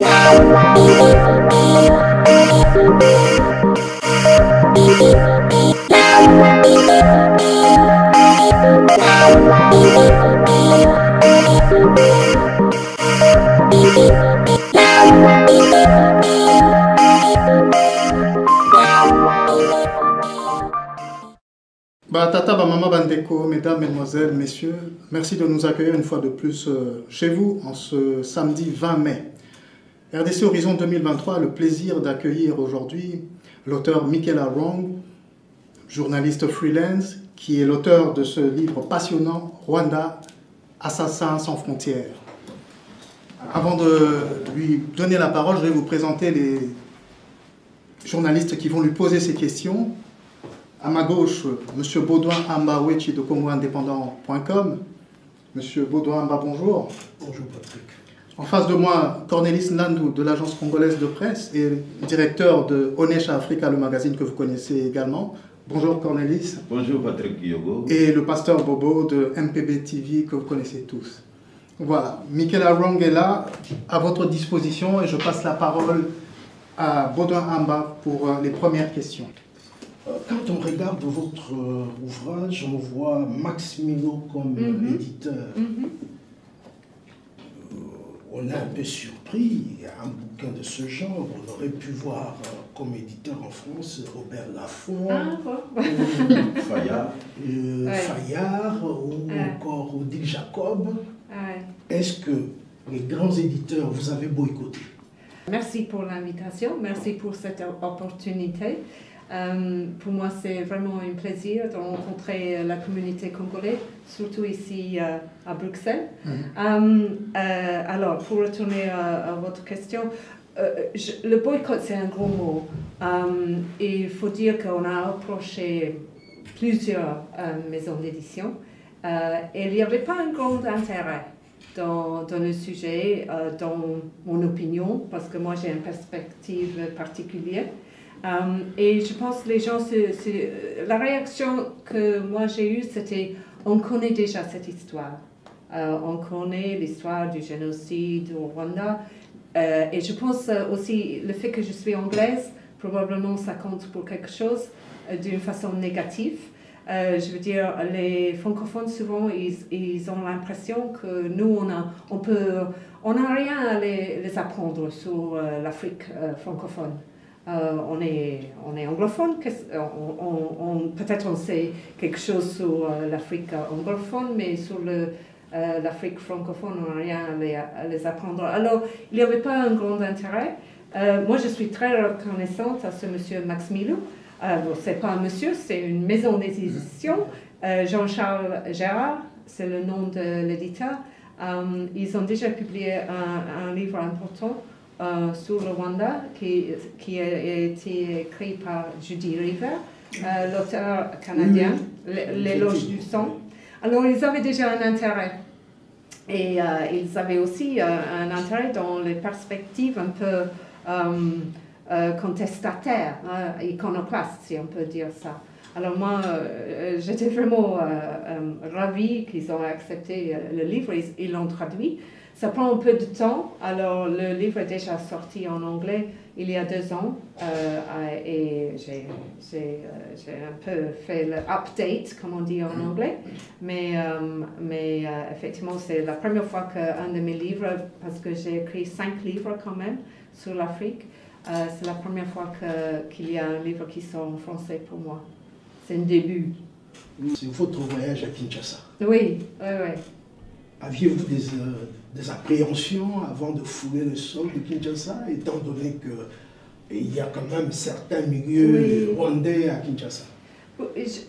Tata, maman, bandeko, mesdames, mesdemoiselles, messieurs, merci de nous accueillir une fois de plus chez vous en ce samedi 20 mai. RDC Horizon 2023 a le plaisir d'accueillir aujourd'hui l'auteur Michaela Wrong, journaliste freelance, qui est l'auteur de ce livre passionnant, Rwanda, Assassins sans frontières. Avant de lui donner la parole, je vais vous présenter les journalistes qui vont lui poser ces questions. À ma gauche, M. Baudouin Amba Wechi de CongoIndépendant.com. M. Baudouin Amba, bonjour. Bonjour Patrick. En face de moi, Cornelis Nandou de l'agence congolaise de presse et directeur de Onesha Africa, le magazine que vous connaissez également. Bonjour Cornelis. Bonjour Patrick Yogo. Et le pasteur Bobo de MPB TV que vous connaissez tous. Voilà, Michaela Wrong est là, à votre disposition, et je passe la parole à Baudouin Amba pour les premières questions. Quand on regarde votre ouvrage, on voit Max Milo comme éditeur. On est un peu surpris, un bouquin de ce genre, on aurait pu voir comme éditeur en France Robert Laffont, Fayard ou encore Odile Jacob. Est-ce que les grands éditeurs vous avez boycotté? Merci pour l'invitation, merci pour cette opportunité. Pour moi, c'est vraiment un plaisir de rencontrer la communauté congolaise, surtout ici à Bruxelles. Alors, pour retourner à votre question, le boycott, c'est un gros mot. Il faut dire qu'on a approché plusieurs maisons d'édition et il n'y avait pas un grand intérêt dans le sujet, dans mon opinion, parce que moi, j'ai une perspective particulière. Et je pense que les gens, la réaction que moi j'ai eue, c'était on connaît déjà cette histoire. On connaît l'histoire du génocide au Rwanda. Et je pense aussi le fait que je suis anglaise, probablement ça compte pour quelque chose d'une façon négative. Je veux dire, les francophones, souvent, ils ont l'impression que nous, on n'a rien à les apprendre sur l'Afrique francophone. On est anglophone, peut-être on sait quelque chose sur l'Afrique anglophone, mais sur l'Afrique francophone, on n'a rien à les apprendre. Alors, il n'y avait pas un grand intérêt. Moi, je suis très reconnaissante à ce monsieur Max Milo. Ce n'est pas un monsieur, c'est une maison d'édition. Jean-Charles Gérard, c'est le nom de l'éditeur. Ils ont déjà publié un livre important sur le Rwanda, qui a été écrit par Judy River, l'auteur canadien, L'éloge du sang. Alors, ils avaient déjà un intérêt. Et ils avaient aussi un intérêt dans les perspectives un peu contestataires, iconoclastes, si on peut dire ça. Alors moi, j'étais vraiment ravie qu'ils ont accepté le livre, ils l'ont traduit. Ça prend un peu de temps, alors le livre est déjà sorti en anglais il y a 2 ans et j'ai un peu fait le update, comme on dit en anglais, mais effectivement c'est la première fois qu'un de mes livres, parce que j'ai écrit 5 livres quand même sur l'Afrique, c'est la première fois qu'il y a un livre qui sort en français pour moi. C'est un début. C'est votre voyage à Kinshasa. Oui. Aviez-vous des appréhensions avant de fouler le sol de Kinshasa, étant donné qu'il y a quand même certains milieux rwandais à Kinshasa?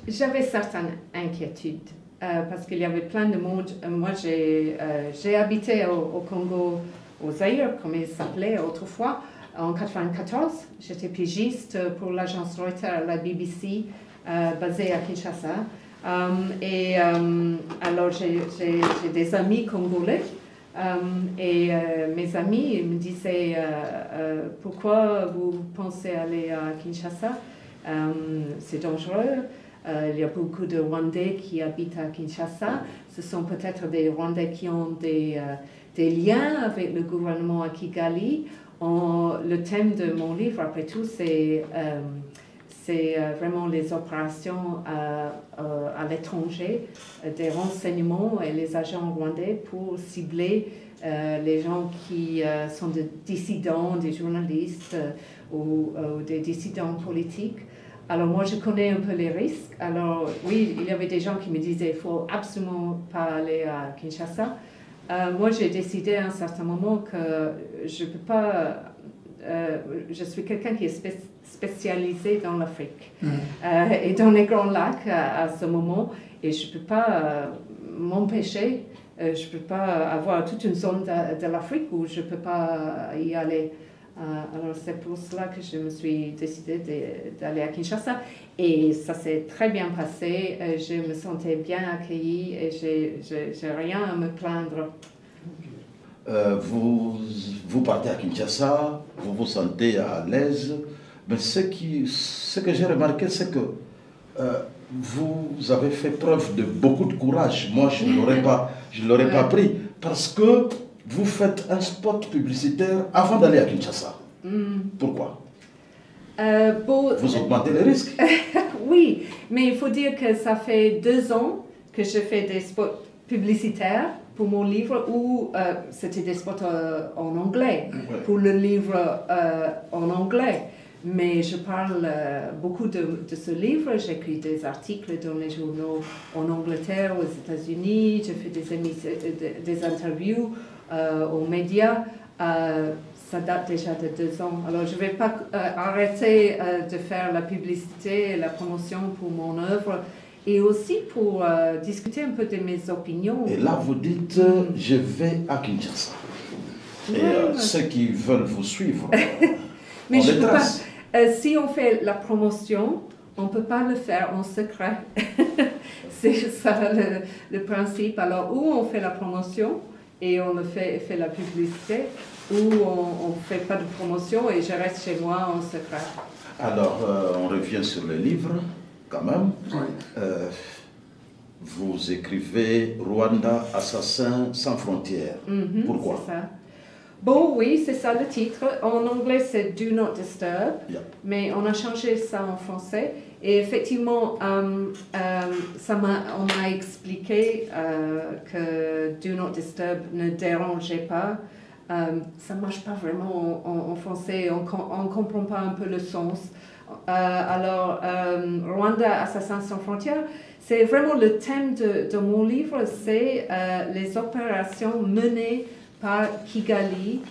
J'avais certaines inquiétudes, parce qu'il y avait plein de monde. Moi, j'ai habité au Congo, au Zaïre, comme il s'appelait autrefois, en 1994. J'étais pigiste pour l'agence Reuters, la BBC, basée à Kinshasa. Alors j'ai des amis congolais et mes amis me disaient pourquoi vous pensez aller à Kinshasa, c'est dangereux, il y a beaucoup de Rwandais qui habitent à Kinshasa, ce sont peut-être des Rwandais qui ont des des liens avec le gouvernement à Kigali. Le thème de mon livre, après tout, c'est vraiment les opérations à l'étranger, des renseignements et les agents rwandais pour cibler les gens qui sont des dissidents, des journalistes ou des dissidents politiques. Alors moi, je connais un peu les risques. Alors oui, il y avait des gens qui me disaient qu'il ne faut absolument pas aller à Kinshasa. Moi, j'ai décidé à un certain moment que je ne peux pas... je suis quelqu'un qui est spécialisé dans l'Afrique et dans les Grands Lacs à ce moment. Et je ne peux pas m'empêcher, je ne peux pas avoir toute une zone de l'Afrique où je ne peux pas y aller. Alors c'est pour cela que je me suis décidée d'aller à Kinshasa et ça s'est très bien passé, je me sentais bien accueillie et j'ai rien à me plaindre. Vous partez à Kinshasa, vous vous sentez à l'aise, mais ce que j'ai remarqué, c'est que vous avez fait preuve de beaucoup de courage. Moi, je ne l'aurais pas pris parce que vous faites un spot publicitaire avant d'aller à Kinshasa. Pourquoi vous augmentez les risques. Oui, mais il faut dire que ça fait 2 ans que je fais des spots publicitaires pour mon livre où c'était des spots en anglais, pour le livre en anglais. Mais je parle beaucoup de ce livre, j'écris des articles dans les journaux en Angleterre, aux États-Unis, je fais des interviews aux médias. Ça date déjà de 2 ans. Alors je ne vais pas arrêter de faire la publicité et la promotion pour mon œuvre et aussi pour discuter un peu de mes opinions. Et là, vous dites, je vais à Kinshasa. Et ceux qui veulent vous suivre, mais on je les peux trace. pas. Si on fait la promotion, on ne peut pas le faire en secret. C'est ça le principe. Alors, où on fait la promotion et on fait la publicité, ou on ne fait pas de promotion et je reste chez moi en secret. Alors, on revient sur le livre, quand même. Oui. Vous écrivez Rwanda, assassin sans frontières. Pourquoi? C'est ça. Bon, oui, c'est ça le titre. En anglais, c'est Do Not Disturb, mais on a changé ça en français. Et effectivement, on m'a expliqué que Do Not Disturb ne dérangeait pas. Ça ne marche pas vraiment en français, on ne comprend pas un peu le sens. Alors, Rwanda, assassin sans frontières, c'est vraiment le thème de mon livre, c'est les opérations menées par Kigali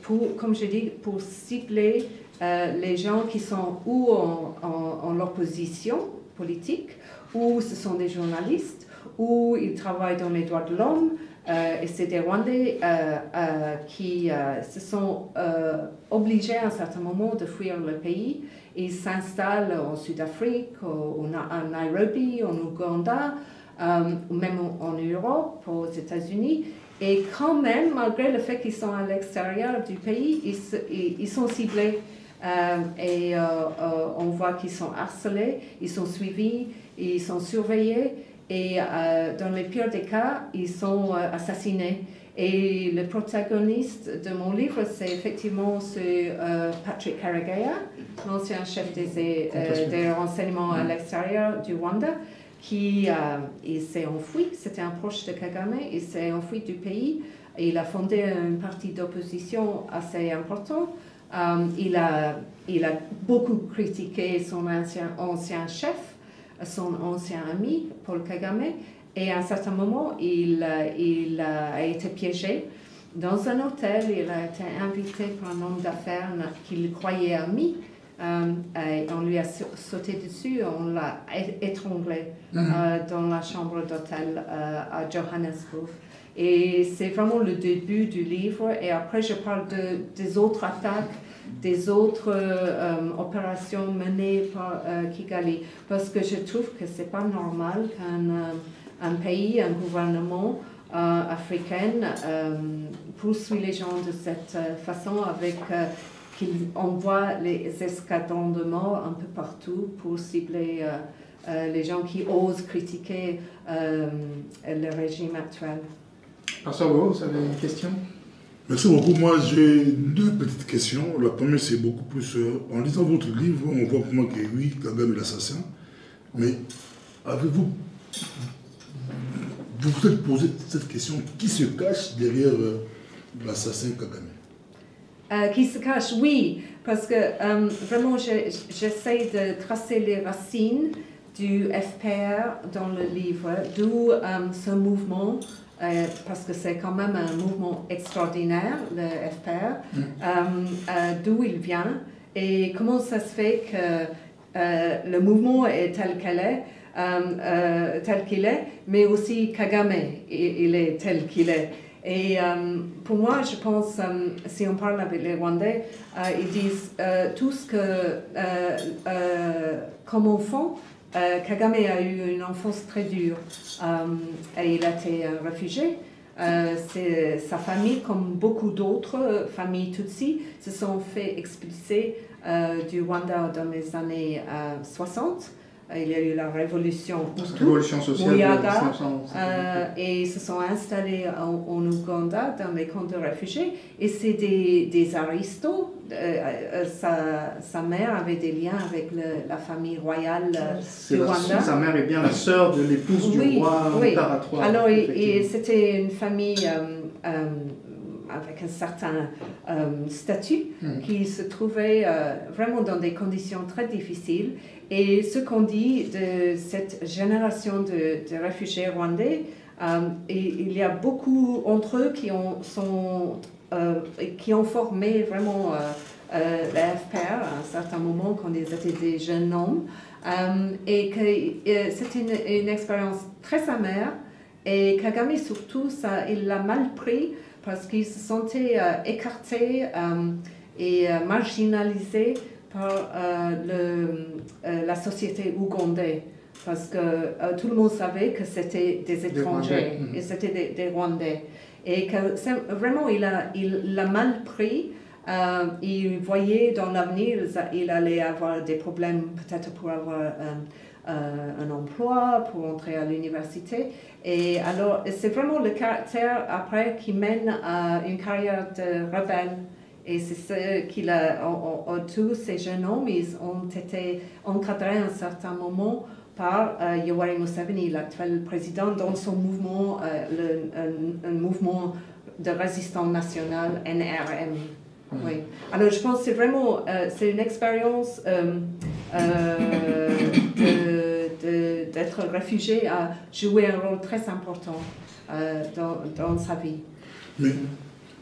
pour, comme je dis, pour cibler les gens qui sont ou en opposition politique, ou ce sont des journalistes, ou ils travaillent dans les droits de l'homme, et c'est des Rwandais qui se sont obligés à un certain moment de fuir le pays. Ils s'installent en Sud-Afrique, à Nairobi, en Ouganda, ou même en Europe, aux États-Unis. Et quand même, malgré le fait qu'ils sont à l'extérieur du pays, ils sont ciblés. Et on voit qu'ils sont harcelés, ils sont suivis, ils sont surveillés. Et dans les pires des cas, ils sont assassinés. Et le protagoniste de mon livre, c'est effectivement Patrick Karegeya, l'ancien chef des renseignements à l'extérieur du Rwanda, qui il s'est enfui, c'était un proche de Kagame, il s'est enfui du pays, et il a fondé une partie d'opposition assez importante. Il a beaucoup critiqué son ancien chef, son ancien ami, Paul Kagame, et à un certain moment, il a été piégé dans un hôtel. Il a été invité par un homme d'affaires qu'il croyait ami. Et on lui a sauté dessus, on l'a étranglé dans la chambre d'hôtel à Johannesburg. Et c'est vraiment le début du livre. Et après, je parle des autres attaques, des autres opérations menées par Kigali. Parce que je trouve que ce n'est pas normal qu'un pays, un gouvernement africain poursuit les gens de cette façon avec... qu'il envoie les escadrons de mort un peu partout pour cibler les gens qui osent critiquer le régime actuel. Pasteur Go, vous avez une question? Merci beaucoup. Moi, j'ai deux petites questions. La première, c'est beaucoup plus... en lisant votre livre, on voit pour moi que oui, Kagame est l'assassin. Mais avez-vous... Vous vous êtes posé cette question, qui se cache derrière l'assassin Kagame? Qui se cache, oui, parce que vraiment j'essaie de tracer les racines du FPR dans le livre, d'où ce mouvement, parce que c'est quand même un mouvement extraordinaire, le FPR, d'où il vient et comment ça se fait que le mouvement est tel qu'il est, mais aussi Kagame, il est tel qu'il est. Et pour moi, je pense, si on parle avec les Rwandais, ils disent tout ce que, comme enfant, Kagame a eu une enfance très dure et il a été réfugié. Sa famille, comme beaucoup d'autres familles Tutsi, se sont fait expulser du Rwanda dans les années 60. Il y a eu la révolution sociale Muyaga, et ils se sont installés en Ouganda dans les camps de réfugiés. Et c'est des aristos. Sa mère avait des liens avec la famille royale du Rwanda. Sa mère est bien la sœur de l'épouse du roi Mutara III. Alors, c'était une famille avec un certain statut qui se trouvait vraiment dans des conditions très difficiles. Et ce qu'on dit de cette génération de réfugiés rwandais, il y a beaucoup entre eux qui ont formé vraiment la FPR à un certain moment quand ils étaient des jeunes hommes. Et que c'était une expérience très amère. Et Kagame surtout, il l'a mal pris parce qu'il se sentait écarté et marginalisé par la société ougandaise, parce que tout le monde savait que c'était des étrangers, et c'était des Rwandais. Et que vraiment, il l'a mal pris. Il voyait dans l'avenir, il allait avoir des problèmes peut-être pour avoir un emploi, pour entrer à l'université. Et alors, c'est vraiment le caractère après qui mène à une carrière de rebelle. Et c'est ce qu'il a, tous ces jeunes hommes, ils ont été encadrés à un certain moment par Yoweri Museveni, l'actuel président, dans son mouvement, un mouvement de résistance nationale, NRM. Oui. Alors je pense que c'est vraiment, c'est une expérience d'être réfugié a joué un rôle très important dans sa vie. Mais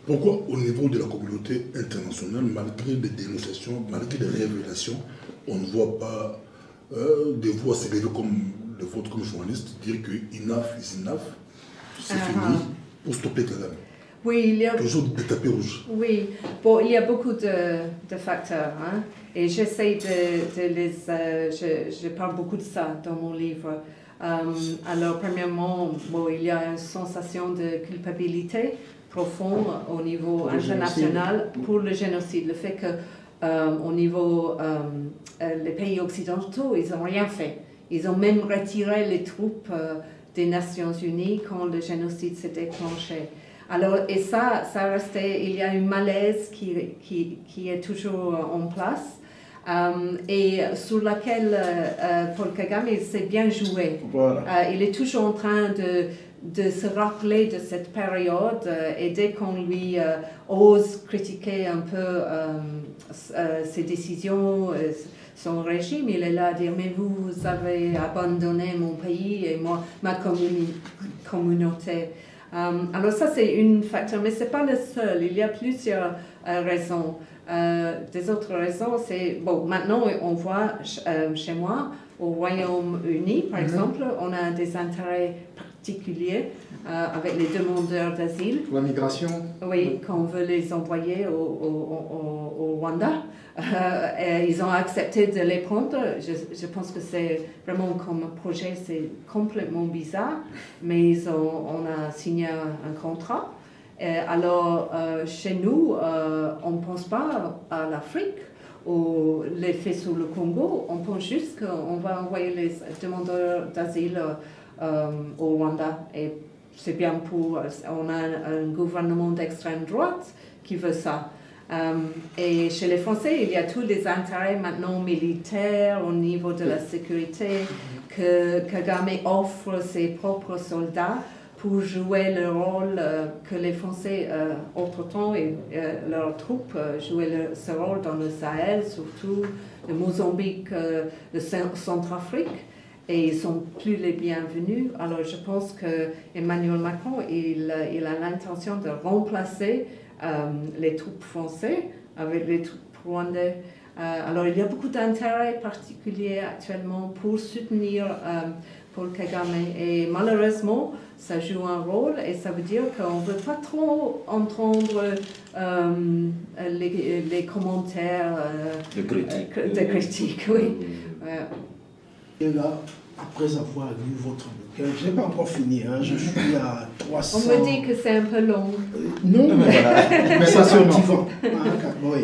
pourquoi au niveau de la communauté internationale, malgré des dénonciations, malgré des révélations, on ne voit pas des voix s'élever comme le vôtre comme journaliste, dire que enough is enough, c'est fini, pour stopper Kagame? Oui, il y a toujours des tapis rouges. Oui, bon, il y a beaucoup de facteurs, hein, et j'essaie de les... je parle beaucoup de ça dans mon livre. Alors, premièrement, bon, il y a une sensation de culpabilité profonde au niveau international pour le génocide. Le fait qu'au niveau les pays occidentaux, ils n'ont rien fait. Ils ont même retiré les troupes des Nations Unies quand le génocide s'est déclenché. Alors, et ça restait, il y a une malaise qui est toujours en place et sur laquelle Paul Kagame s'est bien joué. Voilà. Il est toujours en train de se rappeler de cette période et dès qu'on lui ose critiquer un peu ses décisions, son régime, il est là à dire « mais vous avez abandonné mon pays et ma communauté ». Alors ça c'est un facteur, mais ce n'est pas le seul, il y a plusieurs raisons. Des autres raisons, c'est, bon, maintenant on voit chez moi, au Royaume-Uni par exemple, on a des intérêts particuliers avec les demandeurs d'asile. La migration. Oui, qu'on veut les envoyer au Rwanda. Ils ont accepté de les prendre. Je pense que c'est vraiment comme projet, c'est complètement bizarre, mais on a signé un contrat. Alors, chez nous, on ne pense pas à l'Afrique ou les faits sur le Congo, on pense juste qu'on va envoyer les demandeurs d'asile au Rwanda. Et c'est bien pour... On a un gouvernement d'extrême droite qui veut ça. Et chez les Français, il y a tous les intérêts maintenant militaires au niveau de la sécurité, que Kagame offre ses propres soldats pour jouer le rôle que les Français, autre-temps, et leurs troupes jouaient ce rôle dans le Sahel, surtout le Mozambique, le Centrafrique, et ils sont plus les bienvenus. Alors je pense que Emmanuel Macron, il a l'intention de remplacer les troupes françaises avec les troupes rwandaises. Alors il y a beaucoup d'intérêts particuliers actuellement pour soutenir Paul Kagame, et malheureusement ça joue un rôle, et ça veut dire qu'on ne veut pas trop entendre les commentaires de critique. Oui. Et là, après avoir lu votre bouquin, je n'ai pas encore fini, hein, je suis à 300... On me dit que c'est un peu long. Non, Mais ça c'est seulement. motivant. Oui.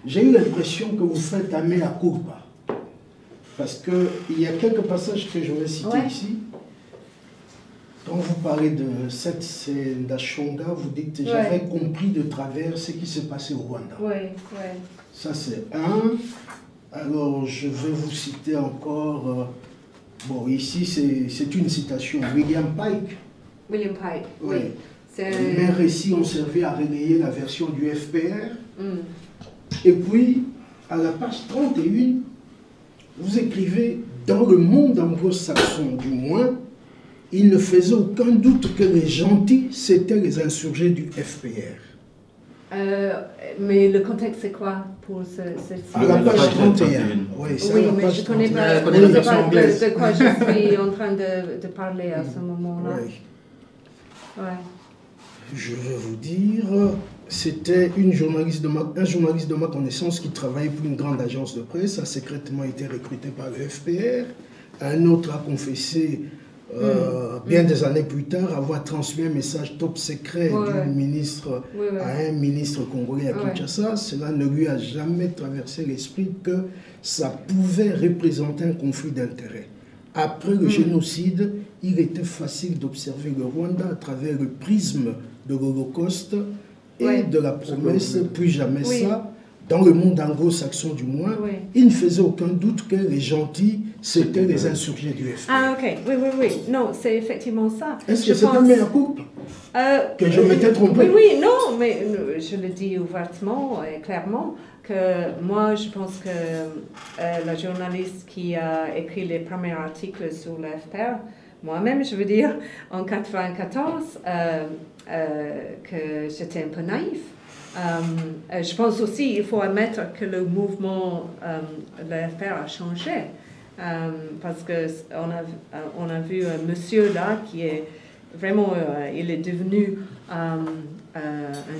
J'ai eu l'impression que vous faites un mea culpa. Parce qu'il y a quelques passages que je vais citer ici. Quand vous parlez de cette scène d'Achonga, vous dites « J'avais compris de travers ce qui s'est passé au Rwanda ». Oui, oui. Ça, c'est un. Alors, je vais vous citer encore... bon, ici, c'est une citation. William Pike. William Pike, oui. Mes récits ont servi à relayer la version du FPR. Et puis, à la page 31, vous écrivez « Dans le monde anglo-saxon, du moins, il ne faisait aucun doute que les gentils, c'étaient les insurgés du FPR. » Mais le contexte, c'est quoi pour cette À la page 31. Oui, mais je ne connais pas, Je connais la version anglaise. de quoi je suis en train de parler à ce moment-là. Oui. Ouais. Je vais vous dire, c'était un journaliste de ma connaissance qui travaillait pour une grande agence de presse, a secrètement été recruté par le FPR. Un autre a confessé, bien des années plus tard, avoir transmis un message top secret du ministre à un ministre congolais à Kinshasa. Cela ne lui a jamais traversé l'esprit que ça pouvait représenter un conflit d'intérêts. Après le génocide, il était facile d'observer le Rwanda à travers le prisme de l'Holocauste et de la promesse, plus jamais ça, dans le monde anglo-saxon du moins, il ne faisait aucun doute que les gentils, c'était les insurgés du FPR. Ah, ok, oui. Non, c'est effectivement ça. Est-ce que c'est un mea culpa que je m'étais trompé? Oui, non, mais je le dis ouvertement et clairement, que moi, je pense que la journaliste qui a écrit les premiers articles sur le FPR, moi-même, je veux dire, en 1994, que j'étais un peu naïf. Je pense aussi qu'il faut admettre que le mouvement, le FPR a changé. Parce qu'on a vu un monsieur là qui est vraiment, il est devenu un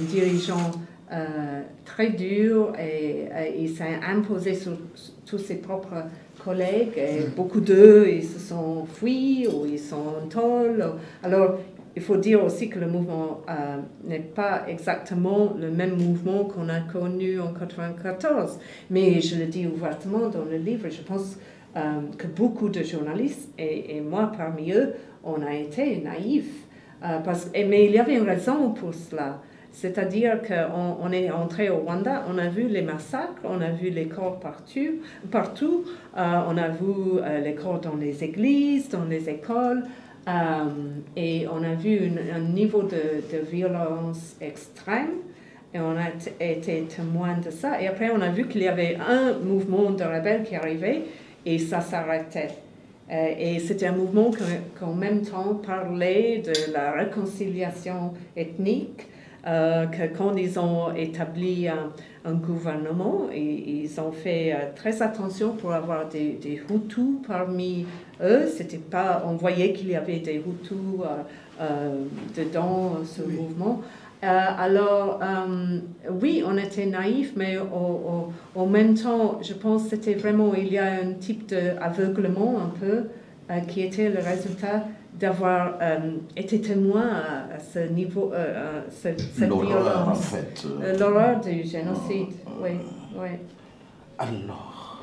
dirigeant très dur, et il s'est imposé sur tous ses propres collègues, et beaucoup d'eux, ils se sont fuis ou ils sont en tôle. Alors, il faut dire aussi que le mouvement n'est pas exactement le même mouvement qu'on a connu en 1994. Mais je le dis ouvertement dans le livre, je pense que beaucoup de journalistes, et moi parmi eux, on a été naïfs. Mais il y avait une raison pour cela. C'est-à-dire qu'on est entré au Rwanda, on a vu les massacres, on a vu les corps partout, on a vu les corps dans les églises, dans les écoles, et on a vu un niveau de violence extrême, et on a été témoin de ça. Et après, on a vu qu'il y avait un mouvement de rebelles qui arrivait, et ça s'arrêtait. Et c'était un mouvement qui en même temps parlait de la réconciliation ethnique, que quand ils ont établi un gouvernement, ils ont fait très attention pour avoir des Hutus parmi eux. C'était pas, on voyait qu'il y avait des Hutus dedans ce mouvement. Alors, oui, on était naïfs, mais en même temps, je pense que c'était vraiment, il y a un type d'aveuglement un peu qui était le résultat d'avoir été témoin à ce niveau, cette l'horreur, violence. en fait. L'horreur du génocide, oui. Alors,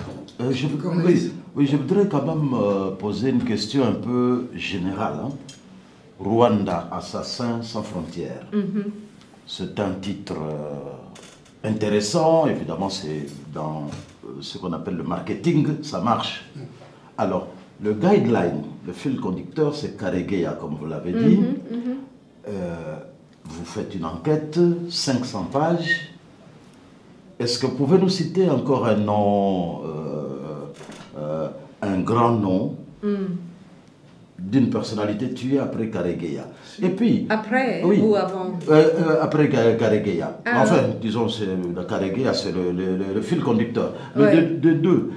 je voudrais quand même poser une question un peu générale. Hein. Rwanda, assassin sans frontières. C'est un titre intéressant, évidemment, c'est dans ce qu'on appelle le marketing, ça marche. Alors, le guideline, le fil conducteur, c'est Karegeya, comme vous l'avez dit. Vous faites une enquête, 500 pages. Est-ce que vous pouvez nous citer encore un nom, un grand nom d'une personnalité tuée après Karegeya? Et puis... Après ou avant? Après Karegeya. Enfin, disons, le Karegeya, c'est le fil conducteur. Mais de deux,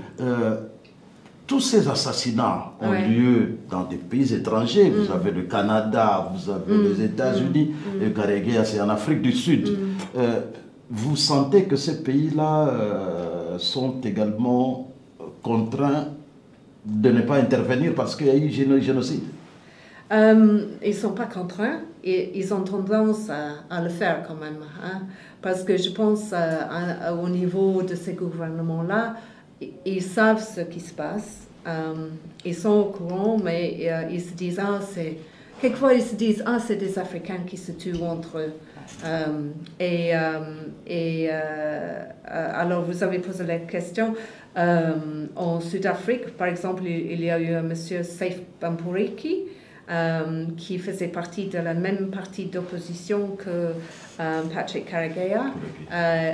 tous ces assassinats ont lieu dans des pays étrangers. Vous avez le Canada, vous avez les États-Unis, et Karegeya, c'est en Afrique du Sud. Vous sentez que ces pays-là sont également contraints de ne pas intervenir parce qu'il y a eu génocide? Ils ne sont pas contraints, et ils ont tendance à le faire quand même. Hein, parce que je pense au niveau de ces gouvernements-là, ils savent ce qui se passe. Ils sont au courant, mais ils se disent, quelquefois ils se disent, c'est des Africains qui se tuent entre eux. Alors vous avez posé la question. En Sud-Afrique, par exemple, il y a eu un monsieur Saif Bamporiki qui faisait partie de la même partie d'opposition que Patrick Karegeya,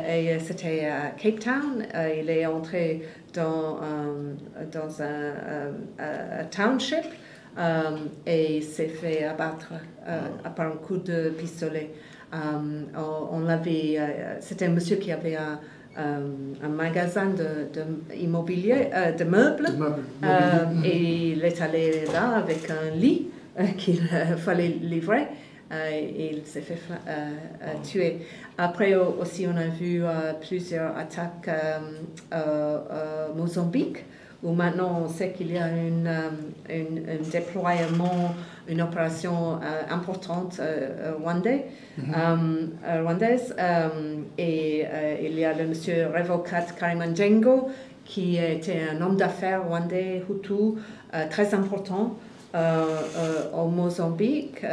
et c'était à Cape Town. Il est entré dans un township et s'est fait abattre par un coup de pistolet. C'était un monsieur qui avait un magasin immobilier, de meubles, et il est allé là avec un lit qu'il fallait livrer, et il s'est fait tuer. Après aussi, on a vu plusieurs attaques au Mozambique, où maintenant on sait qu'il y a un déploiement, une opération importante rwandaise, et il y a le monsieur Revocat Karimanjengo, qui était un homme d'affaires rwandais Hutu très important au Mozambique,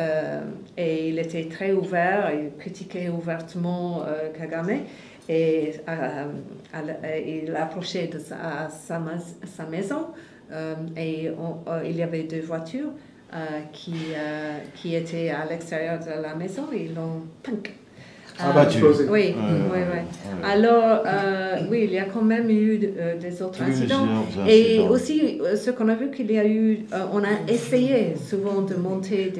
et il était très ouvert, il critiquait ouvertement Kagame. Et il approchait de sa maison, et il y avait deux voitures qui étaient à l'extérieur de la maison, et ils l'ont abattu. Oui. Alors, il y a quand même eu des autres incidents. Et aussi, ce qu'on a vu, qu'il y a eu, on a essayé souvent de monter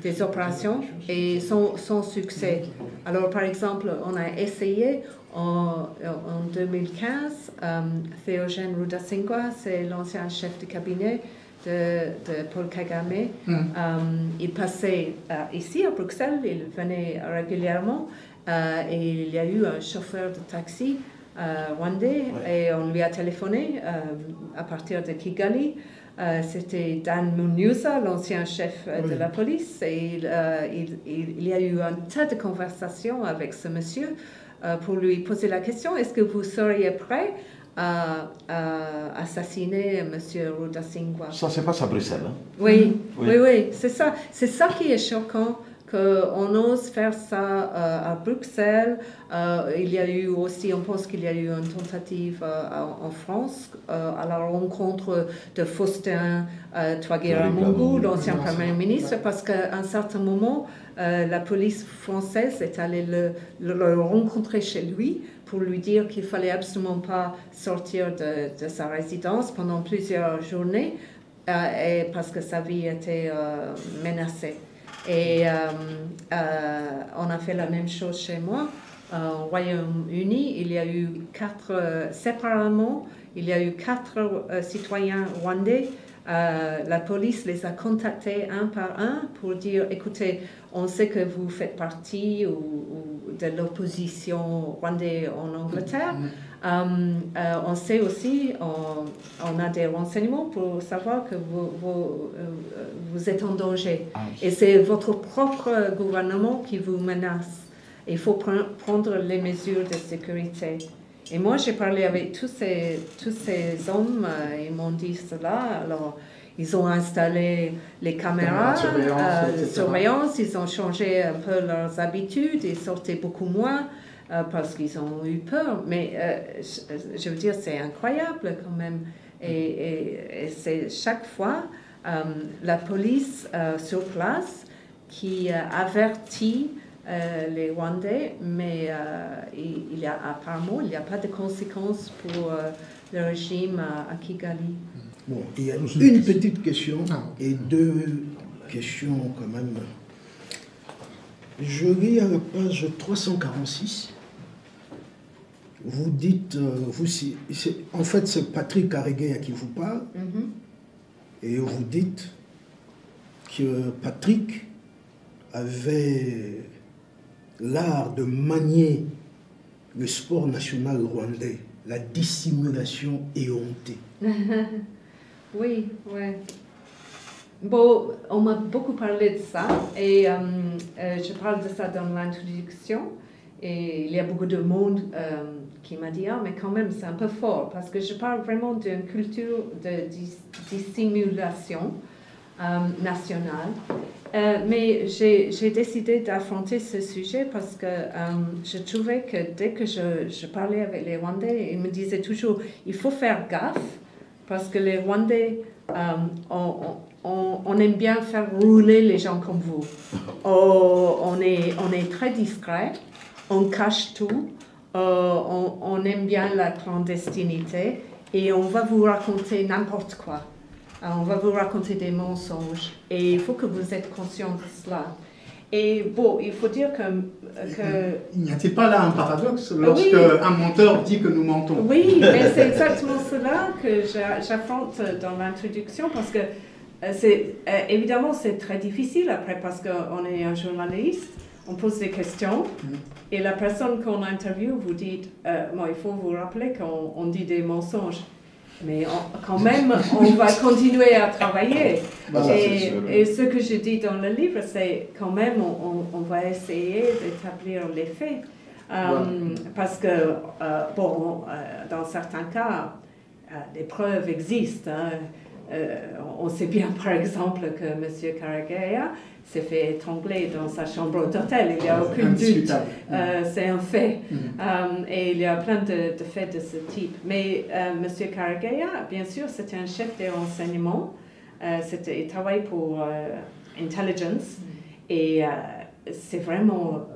des opérations, et sans succès. Alors, par exemple, on a essayé en 2015, Théogène Rudasingwa, c'est l'ancien chef de cabinet de Paul Kagame. Il passait ici à Bruxelles, il venait régulièrement, et il y a eu un chauffeur de taxi rwandais, et on lui a téléphoné à partir de Kigali. C'était Dan Munyuza, l'ancien chef de la police, et il y a eu un tas de conversations avec ce monsieur pour lui poser la question: est-ce que vous seriez prêt à assassiner M. Rudasingwa? Ça se passe à Bruxelles. Hein? Oui, c'est ça. C'est ça qui est choquant, qu'on ose faire ça à Bruxelles. Il y a eu aussi, on pense qu'il y a eu une tentative en France à la rencontre de Faustin Twagiramungu, l'ancien Premier ministre, parce qu'à un certain moment, la police française est allée le rencontrer chez lui pour lui dire qu'il ne fallait absolument pas sortir de sa résidence pendant plusieurs journées, et parce que sa vie était menacée. Et on a fait la même chose chez moi. Au Royaume-Uni, il y a eu séparément, il y a eu 4 citoyens rwandais. La police les a contactés un par un pour dire: écoutez, on sait que vous faites partie de l'opposition rwandaise en Angleterre. On sait aussi, on a des renseignements pour savoir que vous êtes en danger. Et c'est votre propre gouvernement qui vous menace. Il faut prendre les mesures de sécurité. Et moi, j'ai parlé avec tous ces hommes, ils m'ont dit cela. Alors, Ils ont installé les caméras de surveillance, ils ont changé un peu leurs habitudes, ils sortaient beaucoup moins parce qu'ils ont eu peur. Mais je veux dire, c'est incroyable quand même. Et c'est chaque fois la police sur place qui avertit les Rwandais, mais apparemment, il n'y a pas de conséquences pour le régime à Kigali. Bon, il y a une petite question et deux questions quand même. Je lis à la page 346. Vous dites, en fait c'est Patrick Karegeya qui vous parle, et vous dites que Patrick avait l'art de manier le sport national rwandais, la dissimulation éhontée. Oui, oui. Bon, on m'a beaucoup parlé de ça et je parle de ça dans l'introduction et il y a beaucoup de monde qui m'a dit « Ah, mais quand même, c'est un peu fort » parce que je parle vraiment d'une culture de dissimulation nationale. Mais j'ai décidé d'affronter ce sujet parce que je trouvais que dès que je parlais avec les Rwandais, ils me disaient toujours « Il faut faire gaffe » parce que les Rwandais, on aime bien faire rouler les gens comme vous. On est très discret, on cache tout, on aime bien la clandestinité et on va vous raconter n'importe quoi. On va vous raconter des mensonges et il faut que vous êtes conscient de cela. Et bon, il faut dire que... N'y a-t-il pas là un paradoxe lorsque un menteur dit que nous mentons? Oui, mais c'est exactement cela que j'affronte dans l'introduction parce que évidemment c'est très difficile après parce qu'on est un journaliste, on pose des questions et la personne qu'on interviewe vous dit bon, il faut vous rappeler qu'on dit des mensonges. Mais quand même, on va continuer à travailler. Et ce que je dis dans le livre, c'est quand même, on va essayer d'établir les faits. Parce que, bon, dans certains cas, des preuves existent. On sait bien, par exemple, que M. Karegeya s'est fait étrangler dans sa chambre d'hôtel. Il n'y a aucun doute. C'est un fait. Et il y a plein de faits de ce type. Mais M. Karegeya, bien sûr, c'était un chef des renseignements. Il travaille pour Intelligence. Et c'est vraiment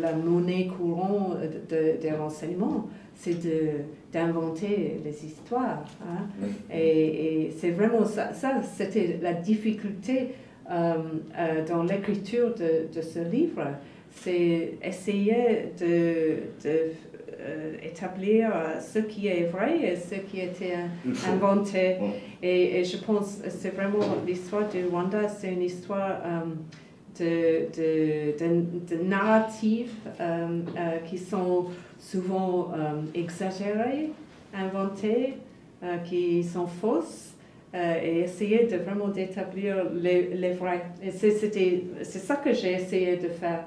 la monnaie courante des renseignements. C'est d'inventer les histoires. Et c'est vraiment ça c'était la difficulté dans l'écriture de ce livre. C'est essayer d'établir ce qui est vrai et ce qui a été inventé. Et je pense que c'est vraiment l'histoire du Rwanda, c'est une histoire de narratives qui sont souvent exagérées, inventées, qui sont fausses, et essayer de vraiment d'établir les vrais. Et c'est ça que j'ai essayé de faire.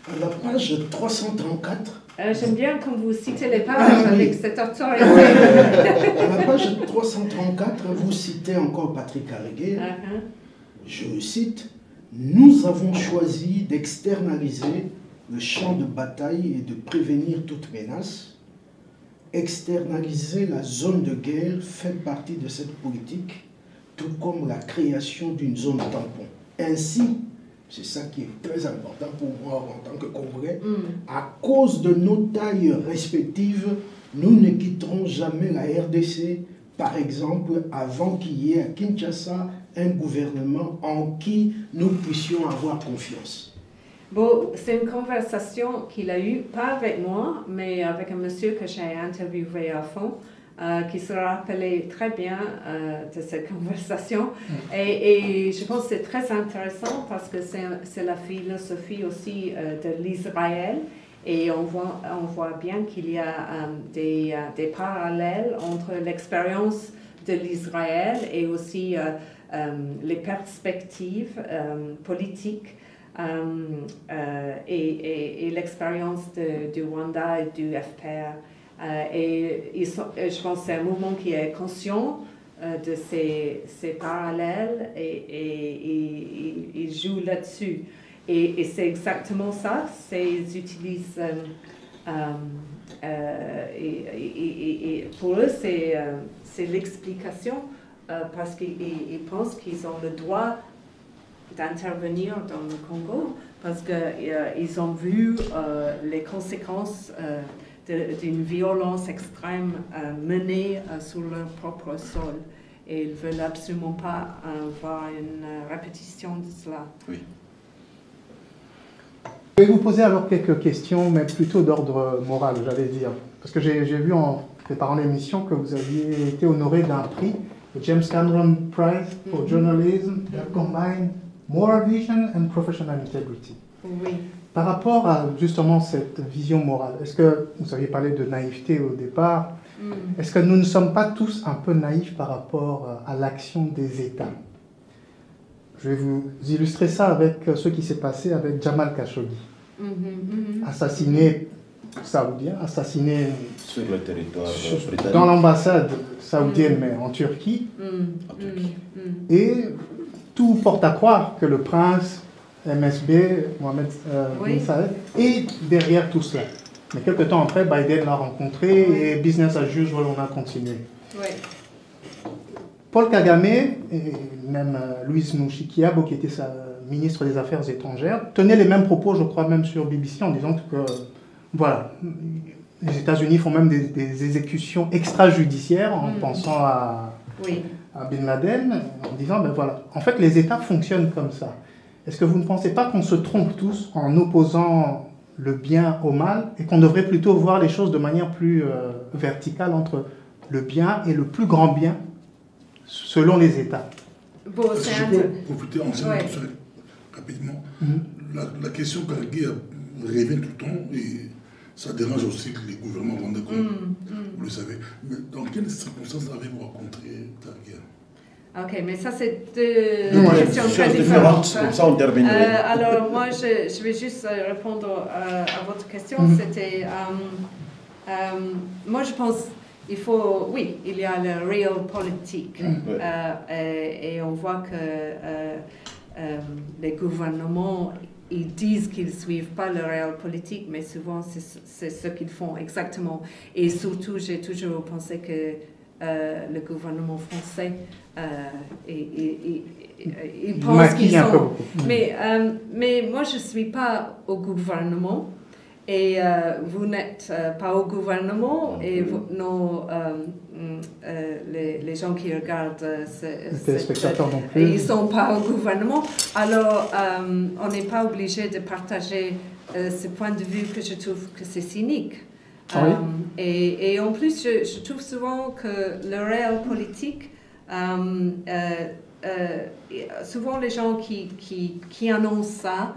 À la page 334. J'aime bien quand vous citez les pages avec cette autorité. À la page 334, vous citez encore Patrick Karegeya. Je cite, « Nous avons choisi d'externaliser le champ de bataille et de prévenir toute menace. Externaliser la zone de guerre fait partie de cette politique, tout comme la création d'une zone tampon. Ainsi, c'est ça qui est très important pour moi en tant que Congolais, à cause de nos tailles respectives, nous ne quitterons jamais la RDC, par exemple, avant qu'il y ait à Kinshasa un gouvernement en qui nous puissions avoir confiance. » Bon, c'est une conversation qu'il a eue, pas avec moi, mais avec un monsieur que j'ai interviewé à fond, qui se rappelait très bien de cette conversation. Et je pense que c'est très intéressant parce que c'est la philosophie aussi de l'Israël. Et on voit bien qu'il y a des parallèles entre l'expérience de l'Israël et aussi les perspectives politiques et l'expérience du Rwanda et du FPR. Et je pense que c'est un mouvement qui est conscient de ces parallèles et ils jouent là-dessus. Et c'est exactement ça, ils utilisent... et pour eux, c'est l'explication parce qu'ils pensent qu'ils ont le droit d'intervenir dans le Congo parce qu'ils ont vu les conséquences d'une violence extrême menée sur leur propre sol. Et ils ne veulent absolument pas avoir une répétition de cela. Oui. Je vais vous poser alors quelques questions, mais plutôt d'ordre moral, j'allais dire. Parce que j'ai vu en préparant l'émission que vous aviez été honoré d'un prix, le James Cameron Prize for Journalism, that combine moral vision and professional integrity. Oui. Par rapport à justement cette vision morale, est-ce que vous aviez parlé de naïveté au départ, est-ce que nous ne sommes pas tous un peu naïfs par rapport à l'action des États? Je vais vous illustrer ça avec ce qui s'est passé avec Jamal Khashoggi, assassiné saoudien, assassiné sur le territoire britannique, dans l'ambassade saoudienne, mais en Turquie. Et tout porte à croire que le prince MSB, Mohamed bin Saïd, est derrière tout cela. Mais quelques temps après, Biden l'a rencontré et business as usual, on a continué. Oui. Paul Kagame et même Louise Mushikiwabo, qui était sa ministre des Affaires étrangères, tenaient les mêmes propos, je crois, même sur BBC, en disant que, voilà, les États-Unis font même des exécutions extrajudiciaires en pensant à Bin Laden, en disant, ben voilà, en fait, les États fonctionnent comme ça. Est-ce que vous ne pensez pas qu'on se trompe tous en opposant le bien au mal et qu'on devrait plutôt voir les choses de manière plus verticale entre le bien et le plus grand bien selon les États? Bon, si je peux profiter en rapidement. La question Kargué revient tout le temps et ça dérange aussi les gouvernements rwandais, comme vous le savez. Mais dans quelles circonstances avez-vous rencontré Kargué? Ok, mais ça c'est deux questions très différentes. Comme ça on terminerait. Alors moi je vais juste répondre à votre question. C'était, moi je pense il faut, oui, il y a le real politique et on voit que les gouvernements ils disent qu'ils ne suivent pas le réel politique, mais souvent c'est ce qu'ils font exactement. Et surtout, j'ai toujours pensé que le gouvernement français, ils pensent qu'ils sont... Mais moi, je ne suis pas au gouvernement. Et vous n'êtes pas au gouvernement et les gens qui regardent ils ne sont pas au gouvernement. Alors, on n'est pas obligé de partager ce point de vue que je trouve que c'est cynique. Et en plus, je trouve souvent que le réel politique, souvent les gens qui annoncent ça,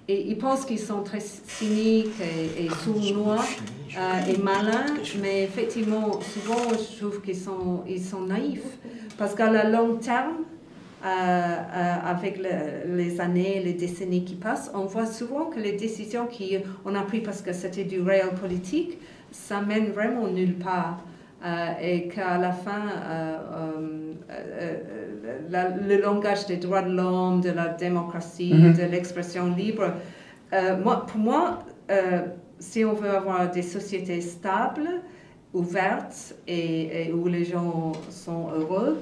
et ils pensent qu'ils sont très cyniques et sournois et malins, mais effectivement, souvent, je trouve qu'ils sont naïfs. Parce qu'à la long terme, avec les années, les décennies qui passent, on voit souvent que les décisions qu'on a prises parce que c'était du réel politique, ça mène vraiment nulle part. Et qu'à la fin, le langage des droits de l'homme, de la démocratie, de l'expression libre, pour moi, si on veut avoir des sociétés stables, ouvertes et où les gens sont heureux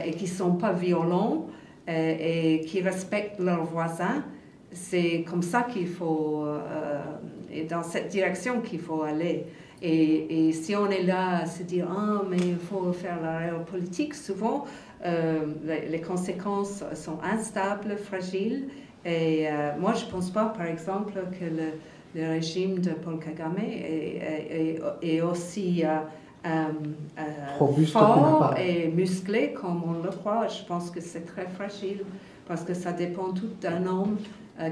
et qui ne sont pas violents et qui respectent leurs voisins, c'est comme ça qu'il faut, et dans cette direction qu'il faut aller. Et si on est là à se dire « Ah, mais il faut faire la réelle politique », souvent, les conséquences sont instables, fragiles. Et moi, je ne pense pas, par exemple, que le régime de Paul Kagame est aussi fort et musclé comme on le croit. Je pense que c'est très fragile parce que ça dépend tout d'un homme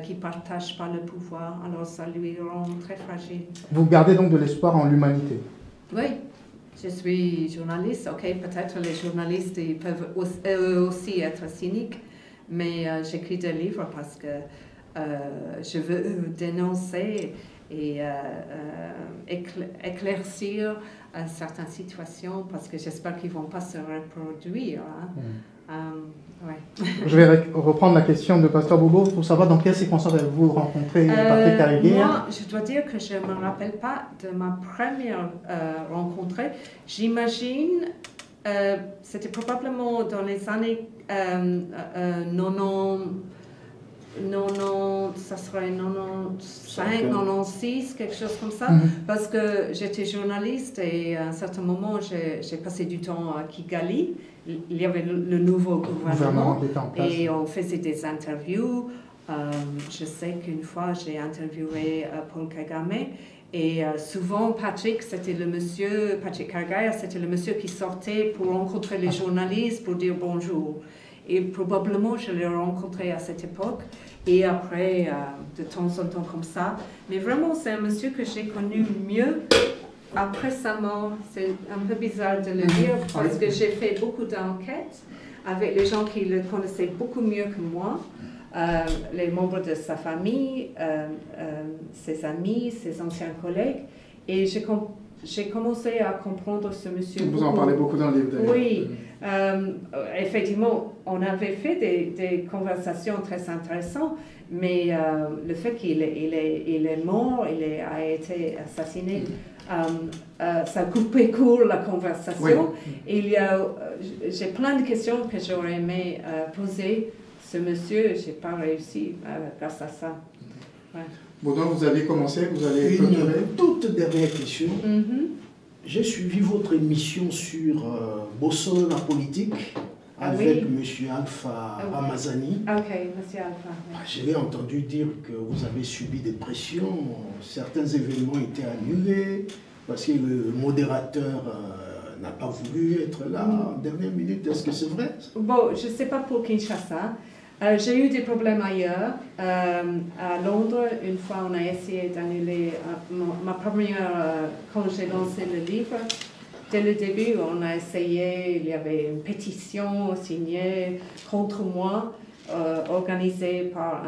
qui ne partage pas le pouvoir, alors ça lui rend très fragile. Vous gardez donc de l'espoir en l'humanité? Oui, je suis journaliste, ok, peut-être les journalistes ils peuvent eux aussi être cyniques, mais j'écris des livres parce que je veux dénoncer et éclaircir certaines situations parce que j'espère qu'ils ne vont pas se reproduire. Ouais. Je vais reprendre la question de Pasteur Bobo pour savoir dans quelles circonstances avez-vous rencontré Patrick Cariguer. Moi, je dois dire que je ne me rappelle pas de ma première rencontre. J'imagine, c'était probablement dans les années 90, ça serait 95, 96, quelque chose comme ça, parce que j'étais journaliste et à un certain moment, j'ai passé du temps à Kigali. Il y avait le nouveau gouvernement et on faisait des interviews. Je sais qu'une fois, j'ai interviewé Paul Kagame et souvent, Patrick Cariguer, c'était le monsieur qui sortait pour rencontrer les journalistes, pour dire bonjour. Et probablement, je l'ai rencontré à cette époque. Et après, de temps en temps comme ça. Mais vraiment, c'est un monsieur que j'ai connu mieux après sa mort. C'est un peu bizarre de le dire parce que j'ai fait beaucoup d'enquêtes avec les gens qui le connaissaient beaucoup mieux que moi. Les membres de sa famille, ses amis, ses anciens collègues. Et j'ai commencé à comprendre ce monsieur. Vous en parlez beaucoup dans le livre. Oui, effectivement, on avait fait des conversations très intéressantes, mais le fait qu'il est mort, a été assassiné, ça a coupé court la conversation. Oui. J'ai plein de questions que j'aurais aimé poser ce monsieur, je n'ai pas réussi grâce à ça. Ouais. Bon, donc vous avez commencé, vous allez une toute dernière question. J'ai suivi votre émission sur Bosso, la politique, avec M. Alpha Ramazani. Ok, M. Alpha. J'ai entendu dire que vous avez subi des pressions, certains événements étaient annulés, parce que le modérateur n'a pas voulu être là en dernière minute. Est-ce que c'est vrai? Bon, je ne sais pas pour Kinshasa. J'ai eu des problèmes ailleurs. À Londres, une fois, on a essayé d'annuler ma première, quand j'ai lancé le livre. Dès le début, on a essayé, il y avait une pétition signée contre moi, organisée par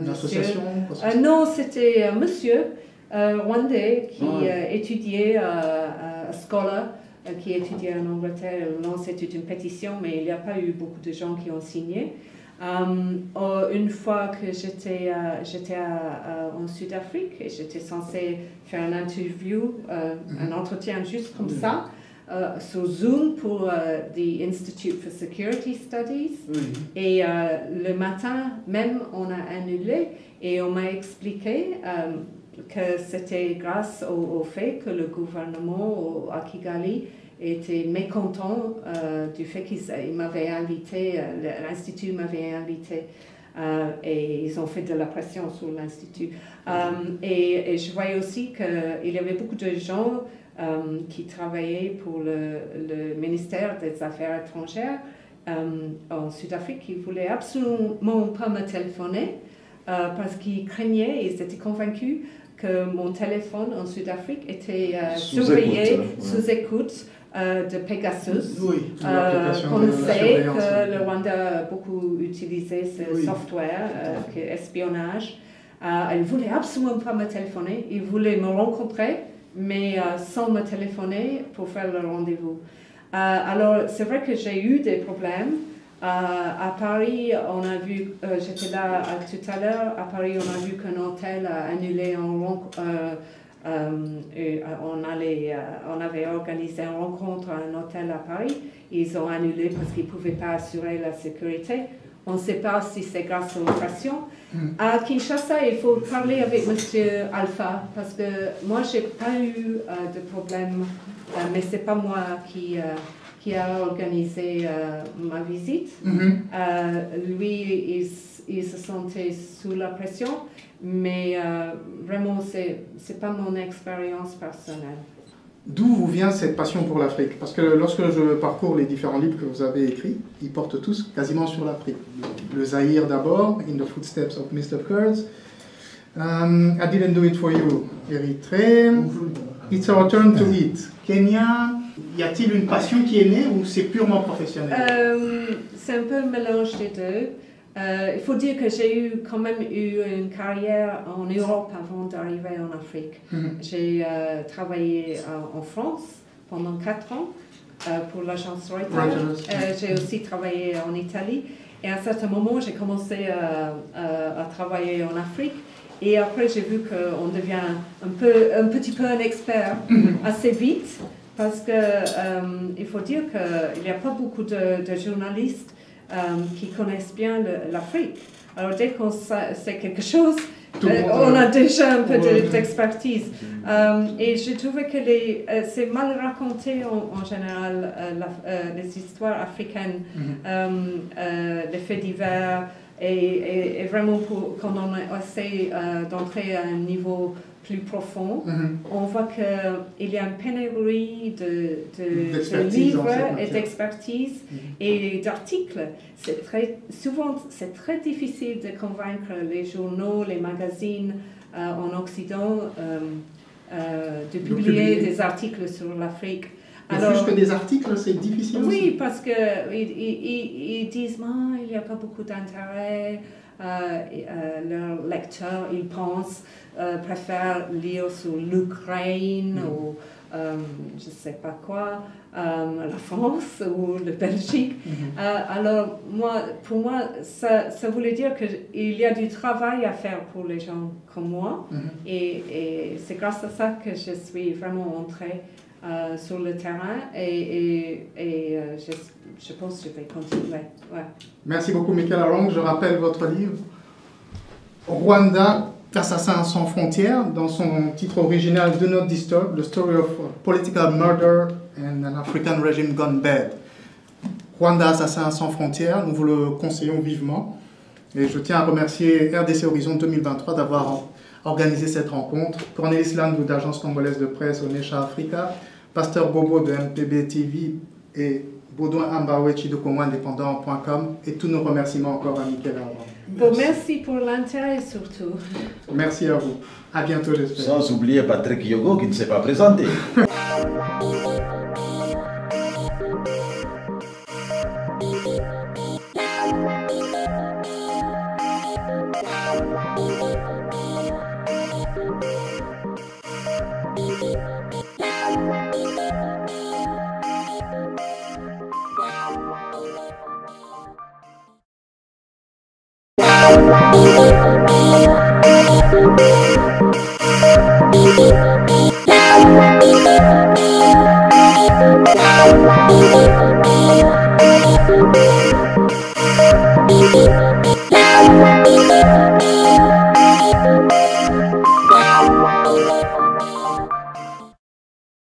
une association? Non, c'était un monsieur rwandais qui étudiait à Scholar, qui étudiait en Angleterre, lancé toute une pétition, mais il n'y a pas eu beaucoup de gens qui ont signé. Une fois que j'étais en Sud-Afrique et j'étais censée faire une interview, un entretien juste comme ça, sur Zoom pour the Institute for Security Studies. Et le matin même, on a annulé et on m'a expliqué que c'était grâce au fait que le gouvernement à Kigali était mécontent du fait qu'il m'avait invité, l'Institut m'avait invité, et ils ont fait de la pression sur l'Institut. Et je voyais aussi qu'il y avait beaucoup de gens qui travaillaient pour le ministère des Affaires étrangères en Sud-Afrique qui ne voulaient absolument pas me téléphoner parce qu'ils craignaient, ils étaient convaincus que mon téléphone en Sud-Afrique était surveillé, sous écoute de Pegasus. On sait que le Rwanda a beaucoup utilisé ce software, espionnage. Il ne voulait absolument pas me téléphoner, il voulait me rencontrer, mais sans me téléphoner pour faire le rendez-vous. Alors, c'est vrai que j'ai eu des problèmes. À Paris, on a vu, j'étais là tout à l'heure, à Paris, on a vu qu'un hôtel a annulé on avait organisé une rencontre à un hôtel à Paris. Ils ont annulé parce qu'ils ne pouvaient pas assurer la sécurité. On ne sait pas si c'est grâce aux pressions. À Kinshasa, il faut parler avec M. Alpha parce que moi, je n'ai pas eu de problème, mais ce n'est pas moi qui a organisé ma visite. Lui, il se sentait sous la pression, mais vraiment, ce n'est pas mon expérience personnelle. D'où vous vient cette passion pour l'Afrique? Parce que lorsque je parcours les différents livres que vous avez écrits, ils portent tous quasiment sur l'Afrique. Le Zaïre d'abord, In the Footsteps of Mr. Kurz. I Didn't Do It For You, Érythrée. It's Our Turn to Eat, Kenya. Y a-t-il une passion qui est née ou c'est purement professionnel? C'est un peu le mélange des deux. Il faut dire que j'ai quand même eu une carrière en Europe avant d'arriver en Afrique. J'ai travaillé en France pendant 4 ans pour l'agence Reuters. J'ai aussi travaillé en Italie. Et à un certain moment, j'ai commencé à travailler en Afrique. Et après, j'ai vu qu'on devient un petit peu un expert assez vite. Parce qu'il faut dire qu'il n'y a pas beaucoup de journalistes qui connaissent bien l'Afrique. Alors dès qu'on sait quelque chose, on a déjà un peu d'expertise. Et j'ai trouvé que c'est mal raconté en général, les histoires africaines, les faits divers, et vraiment quand on essaie d'entrer à un niveau plus profond, on voit qu'il y a une pénurie de livres et d'expertise et d'articles. Souvent, c'est très difficile de convaincre les journaux, les magazines en Occident de publier des articles sur l'Afrique. Alors, plus que des articles, c'est difficile aussi. Oui, parce qu'ils disent il n'y a pas beaucoup d'intérêt. Leurs lecteurs, ils pensent, préfèrent lire sur l'Ukraine ou je ne sais pas quoi, la France ou la Belgique. Alors, pour moi, ça voulait dire qu'il y a du travail à faire pour les gens comme moi. Et c'est grâce à ça que je suis vraiment entrée sur le terrain et je pense que je vais continuer. Ouais. Merci beaucoup, Michael Arong. Je rappelle votre livre, Rwanda, Assassins sans frontières, dans son titre original Do Not Disturb, The Story of Political Murder and an African Regime Gone Bad. Rwanda, Assassins sans frontières, nous vous le conseillons vivement. Et je tiens à remercier RDC Horizon 2023 d'avoir organisé cette rencontre. Cornelis Landou d'Agence Congolaise de Presse, Onesha Africa, Pasteur Bobo de MPB TV et Baudouin Ambawechi de CongoIndépendant.com, et tous nos remerciements encore à Michael Arong. Bon, merci pour l'intérêt surtout. Merci à vous. À bientôt, j'espère. Sans oublier Patrick Yogo qui ne s'est pas présenté.